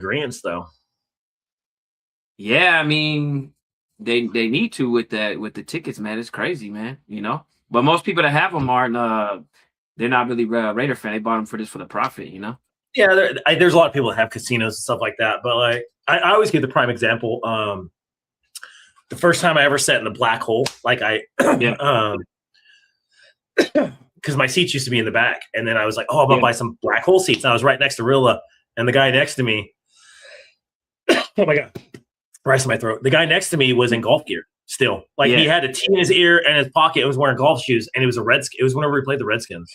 agreement, though. Yeah, I mean, they need to with the tickets, man. It's crazy, man. But most people that have them aren't. They're not really Raider fan. They bought them for the profit. Yeah, there's a lot of people that have casinos and stuff like that, but like I always give the prime example. The first time I ever sat in the black hole, like Yeah. because my seats used to be in the back, and then I was like, oh, I'm gonna buy some black hole seats. And I was right next to Rilla, and the guy next to me, oh my god, rice in my throat. The guy next to me was in golf gear still, like he had a tee in his ear and his pocket. And was wearing golf shoes, and it was It was whenever we played the Redskins,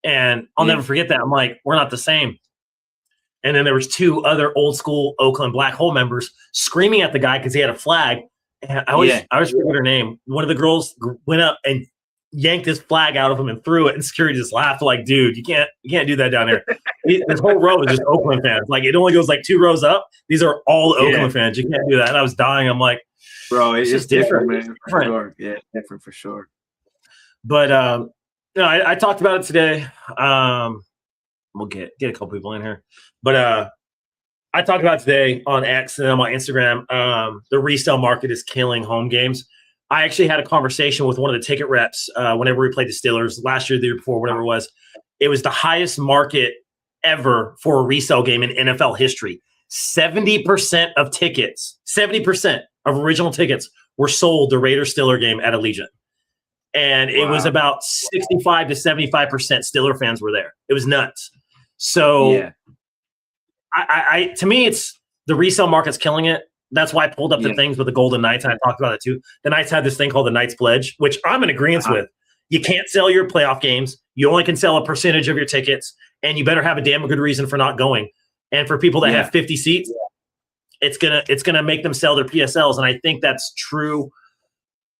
and I'll never forget that. I'm like, we're not the same. And then there was two other old school Oakland Black Hole members screaming at the guy because he had a flag. And I always forget her name. One of the girls went up and yanked his flag out of him and threw it, and security just laughed. Like, dude, you can't do that down here. This whole row is just Oakland fans. Like, it only goes like 2 rows up. These are all Oakland fans. You can't do that. And I was dying. I'm like, bro, it's just different, man. For sure. Yeah, different for sure. But I talked about it today. We'll get a couple people in here, but I talked about it today on X and on my Instagram. The resale market is killing home games. I actually had a conversation with one of the ticket reps whenever we played the Steelers last year, the year before, whatever it was. It was the highest market ever for a resale game in NFL history. 70% of tickets, 70% of original tickets were sold the Raiders Steeler game at Allegiant. And it was about 65 to 75% Steeler fans were there. It was nuts. So I to me, it's the resale market's killing it. That's why I pulled up the things with the Golden Knights, and I talked about it too. The Knights had this thing called the Knights Pledge, which I'm in agreement with. You can't sell your playoff games. You only can sell a percentage of your tickets, and you better have a damn good reason for not going. And for people that have 50 seats, it's gonna make them sell their PSLs. And I think that's true.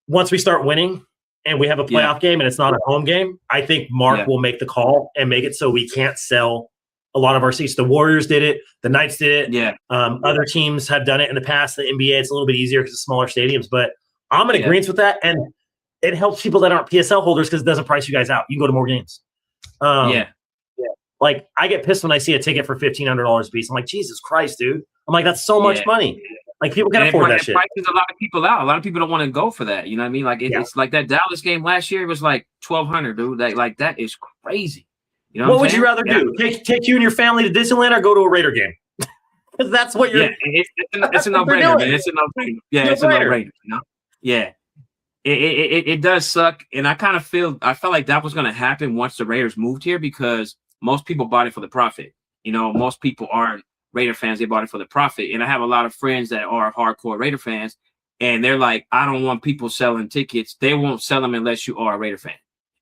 Once we start winning and we have a playoff game and it's not a home game, I think Mark will make the call and make it so we can't sell a lot of our seats. The Warriors did it. The Knights did it. Other teams have done it in the past. The NBA, it's a little bit easier because it's smaller stadiums. But I'm in agreement with that. And it helps people that aren't PSL holders because it doesn't price you guys out. You can go to more games. Like, I get pissed when I see a ticket for $1,500 a piece. I'm like, Jesus Christ, dude. I'm like, that's so much money. Like, people can afford that shit. It prices a lot of people out. A lot of people don't want to go for that. You know what I mean? Like, it's like that Dallas game last year. It was like $1,200, dude. Like that is crazy. You know what would you rather do? Take you and your family to Disneyland or go to a Raider game? Because that's what you're. It's a no-brainer, man. It's a no-brainer. Yeah, it's a no-brainer. You know? Yeah, it does suck, and I felt like that was going to happen once the Raiders moved here because most people bought it for the profit. Most people aren't Raider fans; they bought it for the profit. And I have a lot of friends that are hardcore Raider fans, and they're like, "I don't want people selling tickets. They won't sell them unless you are a Raider fan."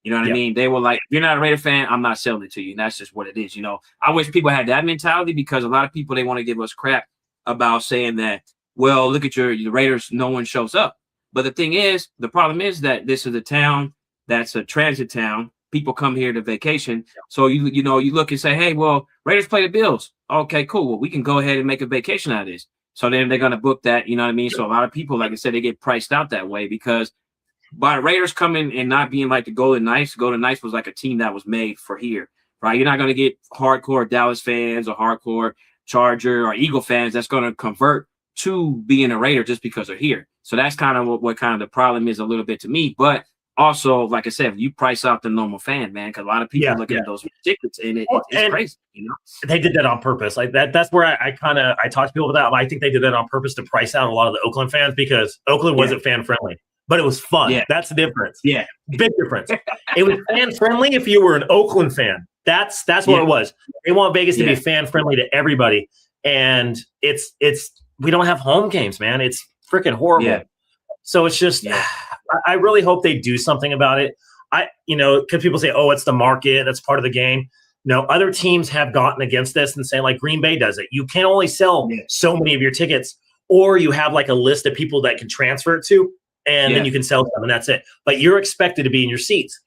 You know what I mean? They were like, if you're not a Raider fan, I'm not selling it to you. And that's just what it is. I wish people had that mentality because a lot of people, they want to give us crap about saying that, well, look at the Raiders, no one shows up. But the problem is that this is a town that's a transit town. People come here to vacation. So, you look and say, hey, well, Raiders play the Bills. Okay, cool. Well, we can go ahead and make a vacation out of this. So then they're going to book that, you know what I mean? So a lot of people, like I said, they get priced out that way because by the Raiders coming and not being like the Golden Knights was like a team that was made for here, right? You're not going to get hardcore Dallas fans or hardcore Charger or Eagle fans that's going to convert to being a Raider just because they're here. So that's kind of what kind of the problem is a little bit to me. But also, like I said, you price out the normal fan, man, because a lot of people look at those tickets and it's crazy. They did that on purpose. Like that's where I talk to people about that. I think they did that on purpose to price out a lot of the Oakland fans because Oakland wasn't fan friendly. But it was fun. Yeah. That's the difference. Yeah. Big difference. It was fan friendly if you were an Oakland fan. That's what it was. They want Vegas to be fan friendly to everybody. And it's we don't have home games, man. It's freaking horrible. Yeah. So it's just I really hope they do something about it. Because people say, oh, it's the market, that's part of the game. No, other teams have gotten against this and saying, like, Green Bay does it. You can only sell so many of your tickets, or you have like a list of people that can transfer it to. And then you can sell them, and that's it. But you're expected to be in your seats.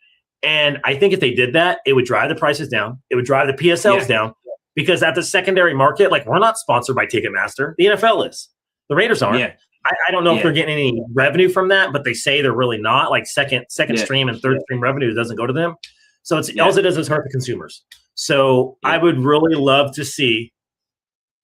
And I think if they did that, it would drive the prices down. It would drive the PSLs down. Because at the secondary market, like, we're not sponsored by Ticketmaster. The NFL is. The Raiders aren't. Yeah. I don't know if they're getting any revenue from that, but they say they're really not. Like, second stream and third stream revenue doesn't go to them. So all it does is hurt the consumers. So I would really love to see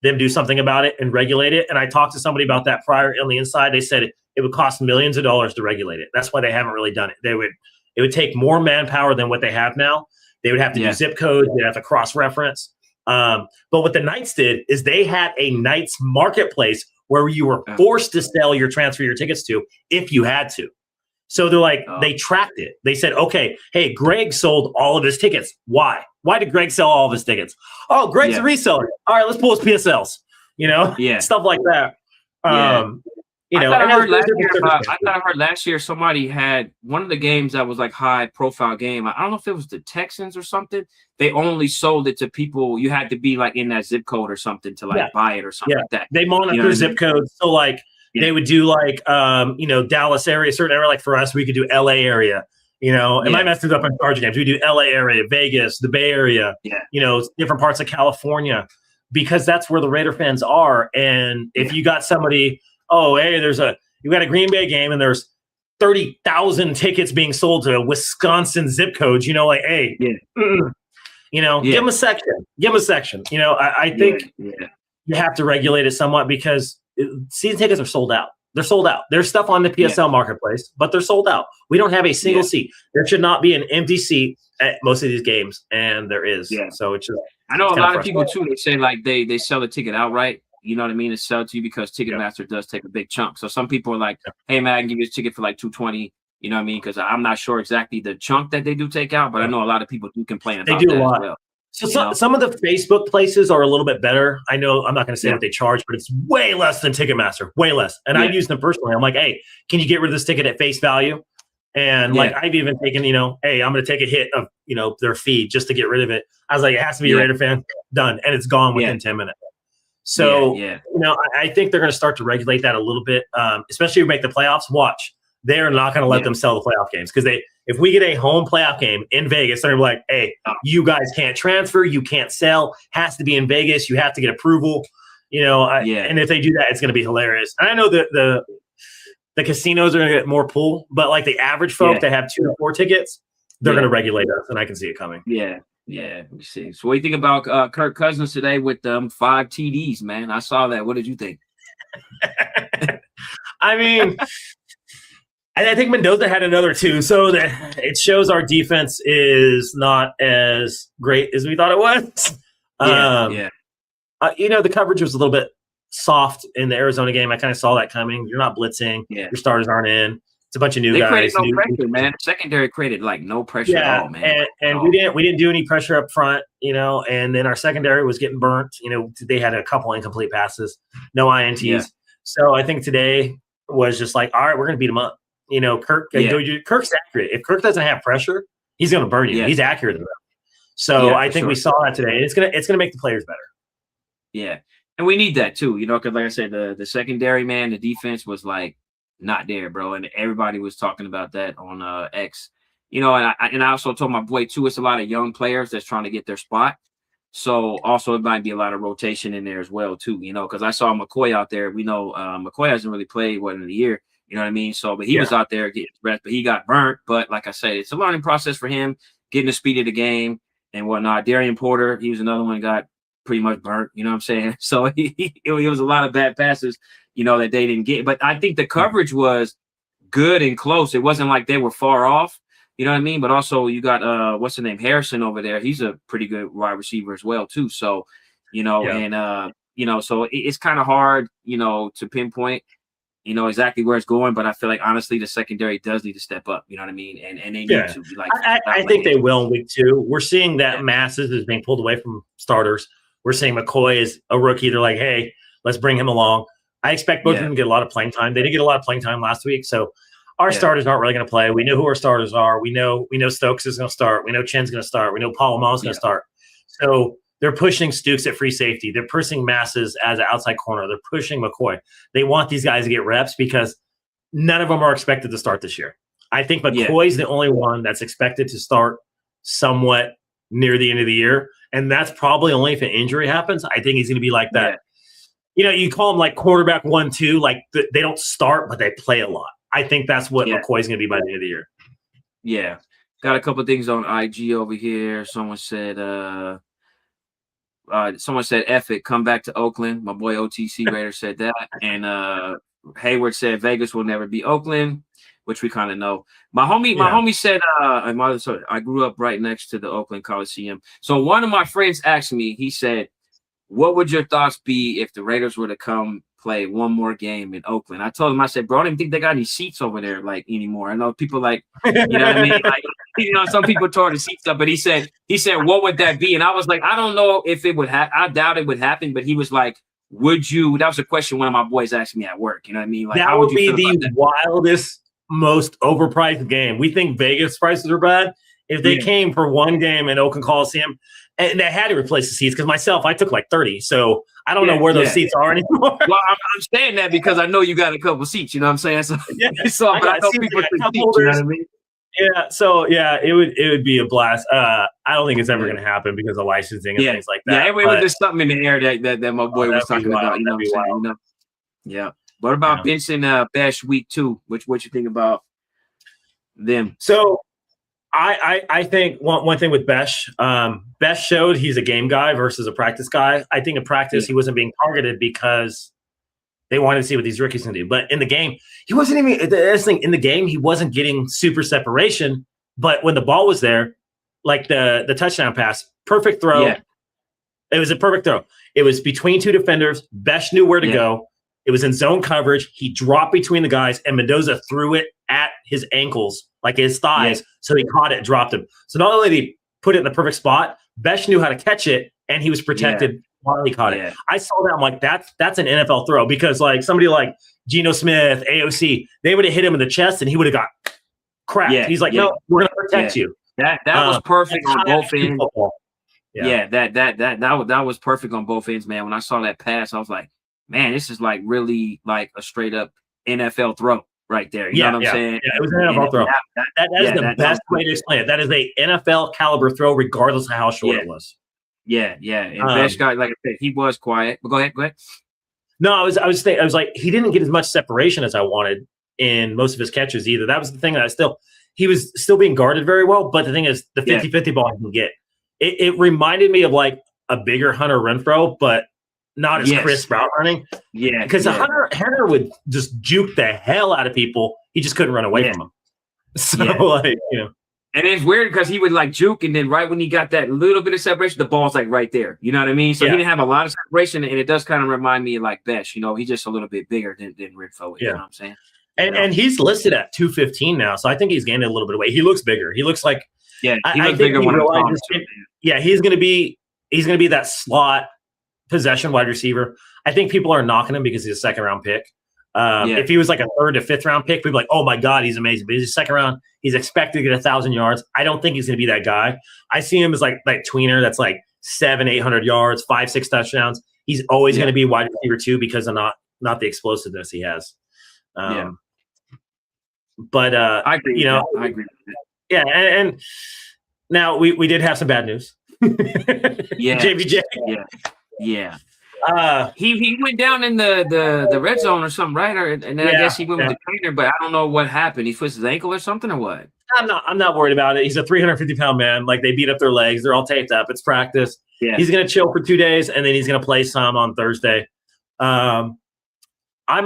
them do something about it and regulate it. And I talked to somebody about that prior on the inside. They said it would cost millions of dollars to regulate it. That's why they haven't really done it. It would take more manpower than what they have now. They would have to do zip codes. They'd have to cross-reference. But what the Knights did is they had a Knights marketplace where you were forced to sell your tickets to if you had to. So they're like, they tracked it. They said, okay, hey, Greg sold all of his tickets. Why? Why did Greg sell all of his tickets? Oh, Greg's a reseller. All right, let's pull his PSLs. Stuff like that. I thought I heard last year somebody had one of the games that was like high profile game. I don't know if it was the Texans or something. They only sold it to people. You had to be like in that zip code or something to like buy it or something like that. They monitor zip codes. So like they would do like Dallas area, certain area. Like for us, we could do LA area. It might mess it up in charge games. We do LA area, Vegas, the Bay Area. Different parts of California, because that's where the Raider fans are. And if you got somebody, hey, you got a Green Bay game and there's 30,000 tickets being sold to Wisconsin zip codes, give them a section. Give them a section. I think you have to regulate it somewhat because season tickets are sold out. They're sold out. There's stuff on the PSL marketplace, but they're sold out. We don't have a single seat. There should not be an empty seat at most of these games, and there is. So it's just. I know a lot of people too. They say like they sell the ticket outright. You know what I mean? To sell to you because Ticketmaster does take a big chunk. So some people are like, "Hey man, I can give you a ticket for like $220." You know what I mean? Because I'm not sure exactly the chunk that they do take out, but I know a lot of people do complain about that as well. So some of the Facebook places are a little bit better. I know I'm not going to say what they charge, but it's way less than Ticketmaster, way less. And I've used them personally. I'm like, hey, can you get rid of this ticket at face value? And like I've even taken, hey, I'm going to take a hit of, their fee just to get rid of it. I was like, it has to be a Raider fan, done, and it's gone within 10 minutes. So I think they're going to start to regulate that a little bit, especially if we make the playoffs. Watch. They're not going to let them sell the playoff games because if we get a home playoff game in Vegas, they're like, hey, you guys can't transfer, you can't sell, has to be in Vegas, you have to get approval, and if they do that, it's going to be hilarious. And I know that the casinos are going to get more pull, but like the average folk that have 2 or 4 tickets, they're going to regulate us, and I can see it coming. Yeah. Let me see. So what do you think about Kirk Cousins today with 5 TDs, man? I saw that. What did you think? I mean, I think Mendoza had another 2, so that it shows our defense is not as great as we thought it was. The coverage was a little bit soft in the Arizona game. I kind of saw that coming. You're not blitzing. Your starters aren't in. It's a bunch of new guys. Created no pressure, man. Secondary created like no pressure at all, man. And we didn't do any pressure up front, and then our secondary was getting burnt. They had a couple incomplete passes, no INTs. Yeah. So I think today was just like, all right, we're going to beat them up. Kirk's accurate. If Kirk doesn't have pressure, he's going to burn you. He's accurate enough. So I think we saw that today. It's gonna make the players better. Yeah, and we need that too. Because like I said, the secondary, man, the defense was like not there, bro, and everybody was talking about that on X. And I also told my boy too. It's a lot of young players that's trying to get their spot. So also it might be a lot of rotation in there as well too. Because I saw McCoy out there. We know McCoy hasn't really played in a year. You know what I mean? So, but he was out there getting rest, but he got burnt. But like I said, it's a learning process for him, getting the speed of the game and whatnot. Darian Porter, he was another one that got pretty much burnt. You know what I'm saying? So it was a lot of bad passes, that they didn't get. But I think the coverage was good and close. It wasn't like they were far off. You know what I mean? But also you got what's the name, Harrison over there. He's a pretty good wide receiver as well too. So, so it's kind of hard, to pinpoint. Exactly where it's going, but I feel like honestly the secondary does need to step up. You know what I mean? And they need to be like. I think they will in week 2. We're seeing that Masses is being pulled away from starters. We're seeing McCoy is a rookie. They're like, hey, let's bring him along. I expect both of them to get a lot of playing time. They did get a lot of playing time last week, so our starters aren't really going to play. We know who our starters are. We know Stokes is going to start. We know Chen's going to start. We know Palomalo's going to start. So they're pushing Stukes at free safety. They're pushing Masses as an outside corner. They're pushing McCoy. They want these guys to get reps because none of them are expected to start this year. I think McCoy's the only one that's expected to start somewhat near the end of the year, and that's probably only if an injury happens. I think he's going to be like that. You call him like quarterback 1-2, like they don't start, but they play a lot. I think that's what McCoy's going to be by the end of the year. Yeah. Got a couple of things on IG over here. Someone said, someone said, F it, come back to Oakland. My boy OTC Raider said that. And Hayward said Vegas will never be Oakland, which we kind of know. My homie said, I grew up right next to the Oakland Coliseum. So one of my friends asked me, he said, what would your thoughts be if the Raiders were to come play one more game in Oakland? I told him, I said, bro, I don't even think they got any seats over there like anymore. I know people like, you know what I mean? Like, you know, some people tore the seats up, but he said, what would that be? And I was like, I don't know if it would happen. I doubt it would happen, but he was like, would you? That was a question one of my boys asked me at work. You know what I mean? Like, that how would you be the wildest, most overpriced game. We think Vegas prices are bad. If they came for one game in Oakland Coliseum, and they had to replace the seats, because myself, I took like 30, so I don't know where those seats are anymore. Well, I'm saying that because I know you got a couple seats. You know what I'm saying? So, but I know people seats, you know what I mean? Yeah, so it would be a blast. I don't think it's ever going to happen because of licensing and things like that. Yeah, it was just something in the air that my boy was talking about. You know what I'm saying? You know? Yeah. What about benching Besh week 2? What you think about them? So I think one thing with Besh, Besh showed he's a game guy versus a practice guy. I think in practice he wasn't being targeted because they wanted to see what these rookies can do. But in the game, he wasn't even in the game. He wasn't getting super separation. But when the ball was there, like the touchdown pass, perfect throw. Yeah. It was a perfect throw. It was between two defenders. Besh knew where to go. It was in zone coverage. He dropped between the guys, and Mendoza threw it at his ankles, like his thighs. So he caught it, dropped him. So not only did he put it in the perfect spot, Besh knew how to catch it, and he was protected while he caught it. I saw that. I'm like, that's an NFL throw, because like somebody like Geno Smith, AOC, they would have hit him in the chest, and he would have got cracked. He's like, no, we're going to protect you. That was perfect on both ends. That was perfect on both ends, man. When I saw that pass, I was like, man, this is like really like a straight up NFL throw right there. You know what I'm saying? Yeah, it was an NFL throw. That is the best way to explain it. That is a NFL caliber throw, regardless of how short it was. Yeah. And Besh guy, like I said, he was quiet. But go ahead. No, I was like, he didn't get as much separation as I wanted in most of his catches either. That was the thing that he was still being guarded very well. But the thing is, the 50-50 ball he can get. It reminded me of like a bigger Hunter Renfrow, but not as crisp route running. Yeah. Because Hunter would just juke the hell out of people. He just couldn't run away from them. So like, you know. And it's weird because he would like juke, and then right when he got that little bit of separation, the ball's like right there. You know what I mean? So he didn't have a lot of separation, and it does kind of remind me of like Besh. You know, he's just a little bit bigger than Renfrow. You know what I'm saying? And he's listed at 215 now, so I think he's gained a little bit of weight. He looks bigger. He looks like he looks bigger when he's going to be that slot possession wide receiver. I think people are knocking him because he's a second round pick. If he was like a third to fifth round pick, people be like, oh my God, he's amazing. But he's a second round. He's expected to get 1,000 yards. I don't think he's going to be that guy. I see him as like tweener that's like 700-800 yards, 5-6 touchdowns. He's always going to be wide receiver 2 because of not the explosiveness he has. But I agree. I agree with that. Yeah, and now we did have some bad news. JPJ. Yeah. He went down in the red zone or something, right? And then I guess he went with the trainer, but I don't know what happened. He twisted his ankle or something, or what? I'm not worried about it. He's a 350-pound man. Like, they beat up their legs. They're all taped up. It's practice. Yeah. He's going to chill for 2 days, and then he's going to play some on Thursday. I'm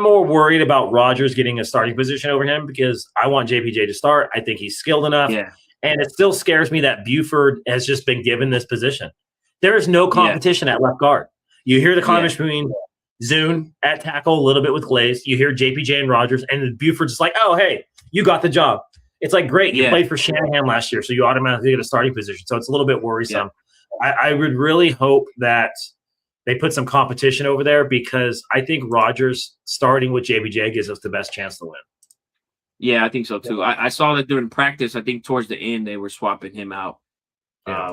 more worried about Rodgers getting a starting position over him because I want JPJ to start. I think he's skilled enough. Yeah. And it still scares me that Buford has just been given this position. There is no competition at left guard. You hear the competition between Zune at tackle a little bit with Glaze. You hear JPJ and Rodgers, and Buford's just like, oh, hey, you got the job. It's like, great. You played for Shanahan last year, so you automatically get a starting position. So it's a little bit worrisome. Yeah. I would really hope that they put some competition over there because I think Rodgers starting with JPJ gives us the best chance to win. Yeah, I think so too. I saw that during practice. I think towards the end they were swapping him out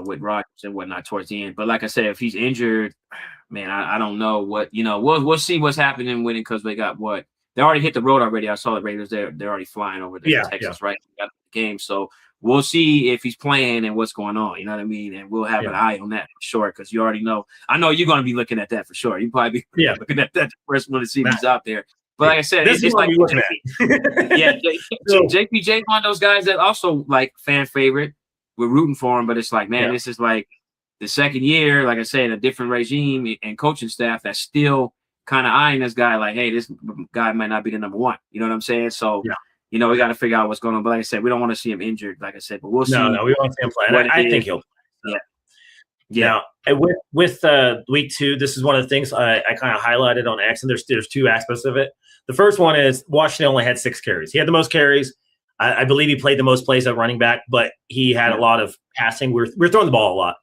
with Rodgers and whatnot towards the end. But like I said, if he's injured, man, I don't know what, we'll see what's happening with it because they got what? They already hit the road already. I saw the Raiders they're already flying over there to Texas, right? They got the game. So we'll see if he's playing and what's going on. You know what I mean? And we'll have an eye on that for sure because you already know. I know you're going to be looking at that for sure. You probably be looking at that the first one to see if he's out there. But like I said, it's like JPJ one of those guys that also like fan favorite. We're rooting for him, but it's like, man, this is like the second year, like I said, a different regime and coaching staff that's still kind of eyeing this guy like, hey, this guy might not be the number one. You know what I'm saying? So, we got to figure out what's going on. But like I said, we don't want to see him injured, like I said, but we'll see. No, we want to see him play. I think he'll play. Yeah. Now, with week 2, this is one of the things I kind of highlighted on X, and there's 2 aspects of it. The first one is Washington only had 6 carries. He had the most carries. I believe he played the most plays at running back, but he had a lot of passing. We're throwing the ball a lot.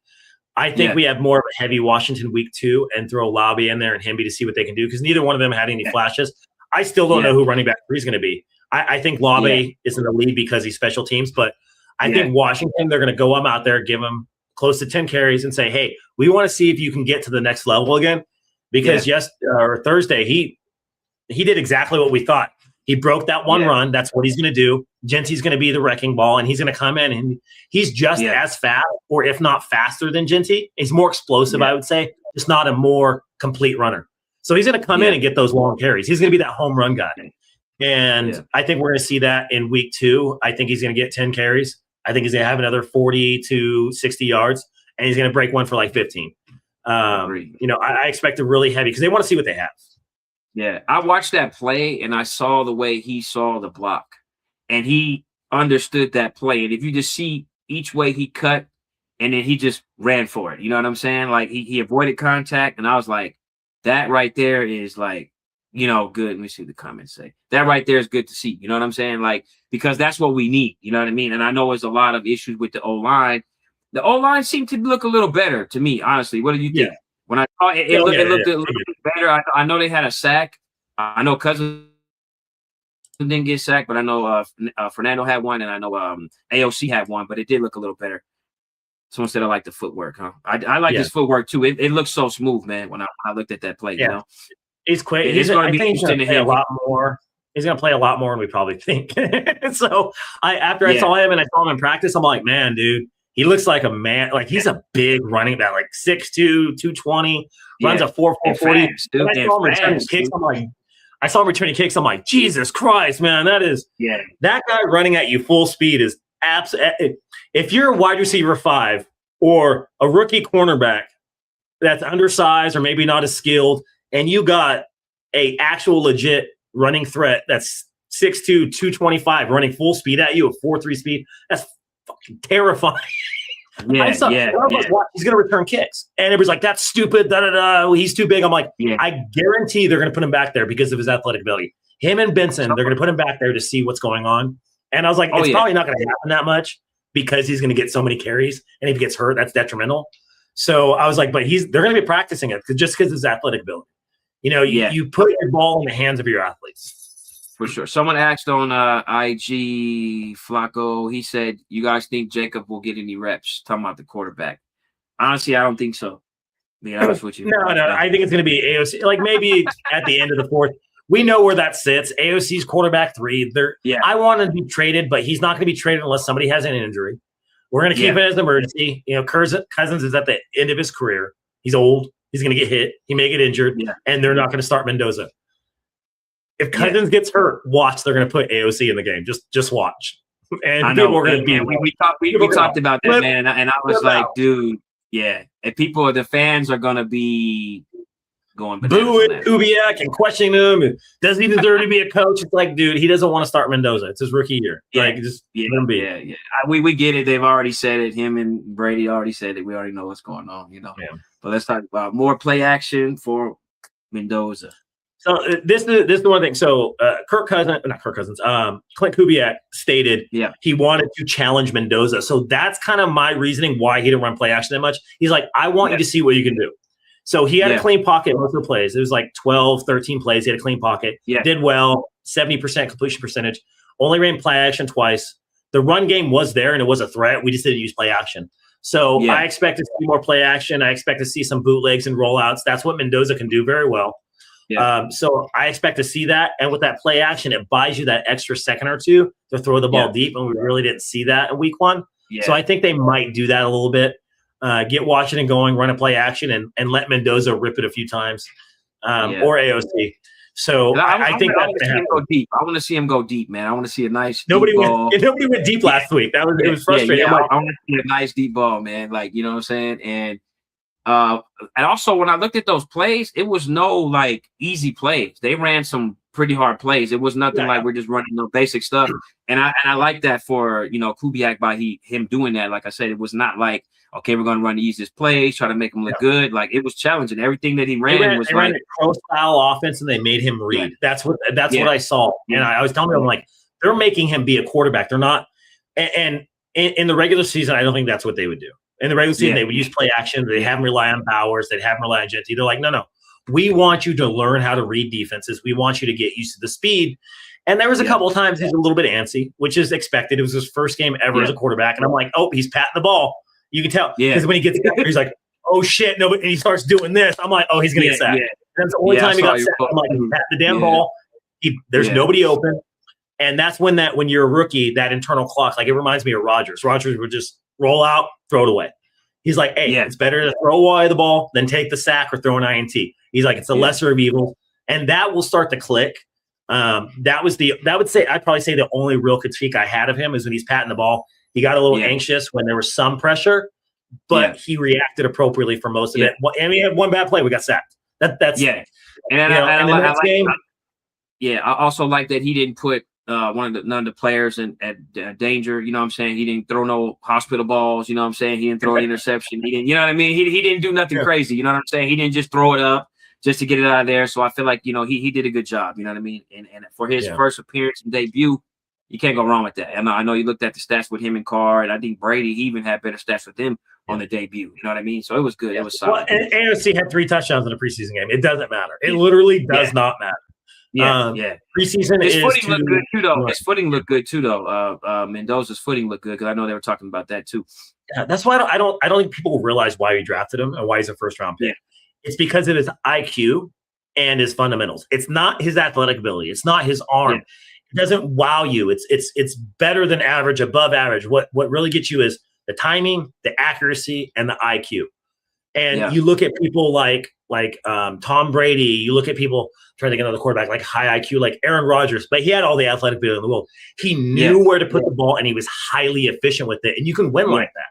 I think we have more of a heavy Washington week 2 and throw Lobby in there and Hemby to see what they can do, because neither one of them had any flashes. I still don't know who running back 3 is going to be. I think Lobby is in the lead because he's special teams, but I think Washington, they're going to go out there, give him close to 10 carries and say, hey, we want to see if you can get to the next level again, because Thursday, he did exactly what we thought. He broke that one run. That's what he's going to do. Genty's going to be the wrecking ball, and he's going to come in, and he's just as fast, or if not faster than Genty. He's more explosive, I would say, just not a more complete runner. So he's going to come in and get those long carries. He's going to be that home run guy. And I think we're going to see that in week 2. I think he's going to get 10 carries. I think he's going to have another 40 to 60 yards, and he's going to break one for like 15. I expect a really heavy, because they want to see what they have. Yeah, I watched that play, and I saw the way he saw the block, and he understood that play. And if you just see each way he cut, and then he just ran for it. You know what I'm saying? Like, he avoided contact, and I was like, that right there is like, good. Let me see what the comments say. That right there is good to see. You know what I'm saying? Like, because that's what we need. You know what I mean? And I know there's a lot of issues with the O-line. The O-line seemed to look a little better to me, honestly. What do you think? When I saw it, it looked a little bit better. I know they had a sack. I know Cousins didn't get sacked, but I know Fernando had one, and I know AOC had one, but it did look a little better. Someone said I like the footwork, huh? I like his footwork too. It looks so smooth, man, when I looked at that play, He's quick. He's going to play a lot more. He's going to play a lot more than we probably think. So I saw him and I saw him in practice, I'm like, man, dude, he looks like a man. Like, he's a big running back, like 6'2", 220, runs a 4.40. I saw him returning kicks. I'm like, Jesus Christ, man, that guy running at you full speed is absolutely. If you're a wide receiver 5 or a rookie cornerback that's undersized or maybe not as skilled, and you got a actual legit running threat that's 6'2", 225 running full speed at you at 4.3 speed, that's fucking terrifying. He's going to return kicks. And it was like, that's stupid. He's too big. I'm like, I guarantee they're going to put him back there because of his athletic ability. Him and Benson, they're going to put him back there to see what's going on. And I was like, it's probably not going to happen that much because he's going to get so many carries. And if he gets hurt, that's detrimental. So I was like, but they're going to be practicing it just because of his athletic ability. You put your ball in the hands of your athletes. For sure. Someone asked on IG, Flacco, he said, you guys think Jacob will get any reps? Talking about the quarterback. Honestly, I don't think so. To be honest with you. No. I think it's going to be AOC. Like, maybe at the end of the 4th. We know where that sits. AOC's quarterback 3. I want to be traded, but he's not going to be traded unless somebody has an injury. We're going to keep it as an emergency. Cousins is at the end of his career. He's old. He's going to get hit. He may get injured, and they're not going to start Mendoza. If Cousins gets hurt, watch. They're going to put AOC in the game. Just watch. And people are going to be. We talked about that, man, and I was like, dude, and the fans are going to be going booing Kubiak and questioning him. And does he deserve to be a coach? It's like, dude, he doesn't want to start Mendoza. It's his rookie year. Let him be. We get it. They've already said it. Him and Brady already said it. We already know what's going on. But let's talk about more play action for Mendoza. So this is the one thing. So Clint Kubiak stated he wanted to challenge Mendoza. So that's kind of my reasoning why he didn't run play action that much. He's like, I want you to see what you can do. So he had a clean pocket most of the plays. It was like 12, 13 plays. He had a clean pocket. Did well, 70% completion percentage. Only ran play action twice. The run game was there, and it was a threat. We just didn't use play action. So I expect to see more play action. I expect to see some bootlegs and rollouts. That's what Mendoza can do very well. So I expect to see that. And with that play action, it buys you that extra second or two to throw the ball deep. And we really didn't see that in week 1. So I think they might do that a little bit. Get Washington going, run a play action, and let Mendoza rip it a few times, or AOC. So I think that's going to happen. Go deep. I want to see him go deep, man. I want to see a nice nobody went deep last week. It was frustrating. I want to see a nice deep ball, man. Like, you know what I'm saying? And And also when I looked at those plays, it was no like easy plays. They ran some pretty hard plays. It was nothing like we're just running no basic stuff. And I like that for Kubiak by him doing that. Like I said, it was not like, okay, we're gonna run the easiest plays, try to make him look good. Like it was challenging. Everything that he ran was ran a pro style offense, and they made him read. That's what I saw. And I was telling them, I'm like, they're making him be a quarterback. They're not. And in the regular season, I don't think that's what they would do. In the regular season, they would use play action. They'd have him rely on Bowers. They'd have him rely on Genty. They're like, no. We want you to learn how to read defenses. We want you to get used to the speed. And there was a couple of times he's a little bit antsy, which is expected. It was his first game ever as a quarterback. And I'm like, oh, he's patting the ball. You can tell. Because when he gets there, he's like, oh, shit. No, and he starts doing this. I'm like, oh, he's going to get sacked. And that's the only time he got sacked. I'm like, he's patting the damn ball. There's nobody open. And that's when you're a rookie, that internal clock, like it reminds me of Rodgers. Rodgers would just roll out, throw it away. He's like, hey, it's better to throw away the ball than take the sack or throw an INT. He's like, it's the lesser of evils. And that will start to click. I'd probably say the only real critique I had of him is when he's patting the ball. He got a little anxious when there was some pressure, but he reacted appropriately for most of it. And we had one bad play. We got sacked. That's And I also like that he didn't put none of the players at danger. You know what I'm saying? He didn't throw no hospital balls. You know what I'm saying? He didn't throw an interception. He didn't, you know what I mean? He didn't do nothing crazy. You know what I'm saying? He didn't just throw it up just to get it out of there. So I feel like, he did a good job. You know what I mean? And for his first appearance and debut, you can't go wrong with that. I know you looked at the stats with him and Carr, and I think Brady, he even had better stats with him on the debut. You know what I mean? So it was good. It was solid. Well, and AOC had 3 touchdowns in a preseason game. It doesn't matter. It literally does not matter. Preseason his footing looked good too, though. His footing looked good too, though. Mendoza's footing looked good because I know they were talking about that too. Yeah, that's why I don't think people realize why we drafted him and why he's a first round pick. It's because of his IQ and his fundamentals. It's not his athletic ability. It's not his arm. It doesn't wow you. It's better than average, above average. What really gets you is the timing, the accuracy, and the IQ. And you look at people like Tom Brady. You look at people trying to get another quarterback like high IQ, like Aaron Rodgers, but he had all the athletic ability in the world. He knew where to put the ball, and he was highly efficient with it. And you can win like that.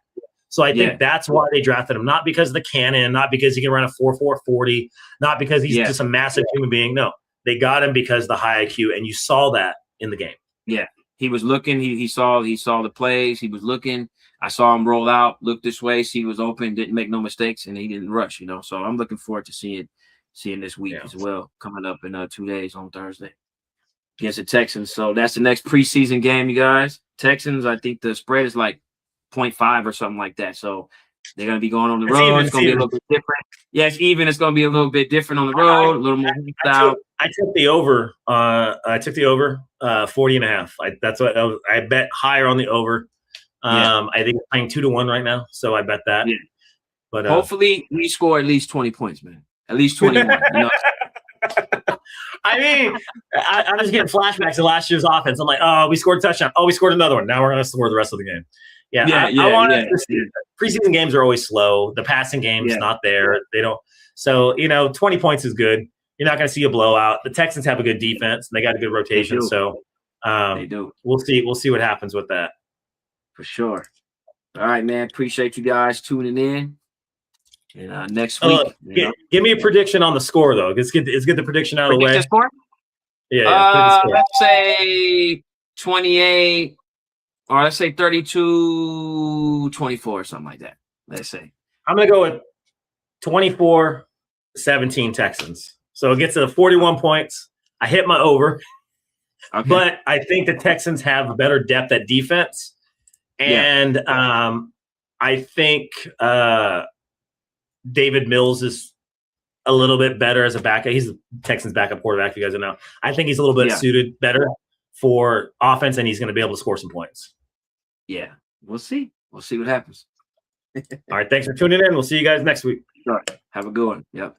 So I think that's why they drafted him, not because of the cannon, not because he can run a 4.4 40, not because he's just a massive human being. No, they got him because of the high IQ, and you saw that in the game. Yeah, he was looking. He saw the plays. He was looking. I saw him roll out, look this way, see he was open, didn't make no mistakes, and he didn't rush. So I'm looking forward to seeing this week as well, coming up in 2 days on Thursday against the Texans. So that's the next preseason game, you guys. Texans, I think the spread is like 0.5 or something like that. So they're going to be going on the road. It's going to be a little bit different. Yeah, it's even. It's going to be a little bit different on the road, a little more style. I took the over. 40.5. That's what I bet higher on the over. I think it's playing 2-1 right now, so I bet that. Yeah. But hopefully we score at least 20 points, man. At least 21. I mean, I'm just getting flashbacks to last year's offense. I'm like, oh, we scored a touchdown. Oh, we scored another one. Now we're going to score the rest of the game. I want to see. Preseason games are always slow. The passing game's not there. They don't. So 20 points is good. You're not going to see a blowout. The Texans have a good defense. And they got a good rotation. So they do. We'll see. We'll see what happens with that. For sure. All right, man. Appreciate you guys tuning in. And next week, give me a prediction on the score, though. Let's get the prediction out of the way. Score? Yeah. Let's say 28, or let's say 32-24, or something like that. Let's say. I'm going to go with 24-17 Texans. So it gets to 41 points. I hit my over. Okay. But I think the Texans have better depth at defense. And I think David Mills is a little bit better as a backup. He's the Texans' backup quarterback, if you guys know. I think he's a little bit suited better for offense, and he's going to be able to score some points. Yeah, we'll see. We'll see what happens. All right, thanks for tuning in. We'll see you guys next week. All right, have a good one. Yep.